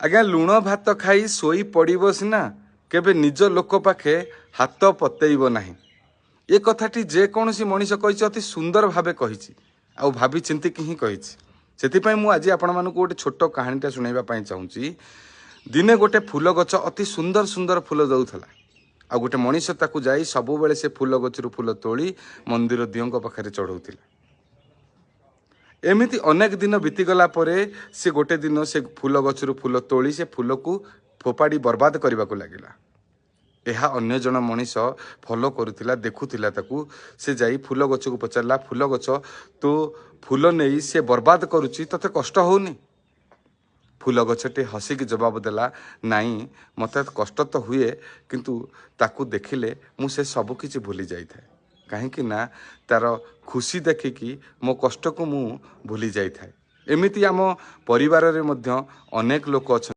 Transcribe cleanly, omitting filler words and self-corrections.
आज्ञा लुण भात खाई शोई पड़िब सिना केबे निज लोक पाखे हाथ पतेइब नाही। ये कथाटी जेकोसी मनीष कही अति सुंदर भावे कही आउ भाभी चिंतिकी ही कही। से मुझे आपण मानक गोटे छोट कहानीटा शुणाइबा चाहूँगी। दिने गोटे फूल गच अति सुंदर सुंदर फूल दौला आ गोटे मनीष ताकू जाई सबु बेले से फूल गचरू फूल तोली मंदिर दियों पाखे चढ़ाऊला। एमिति अनेक दिन बीतीगला से गोटे दिन से फूल गचरू फूल तोली से फूल को फोपाड़ी बर्बाद करने को लगिला। यह अन्य जन मनीष फॉलो करुला देखुला ताकू से जाई फूल गच को पचारा फूल गच तो फूल नहीं से बर्बाद करुच्ची तते कष्ट होनी। फूल गछटे हसिक जवाब देला नाई मत कष्ट तो हुए किंतु ताकू देखिले मुझे सबकि भूली जाए कहीं ना तार खुशी देखिकी मो कष्ट को मु भूली जाए। एमिति आम परिवार रे मध्य अनेक लोक अच्छा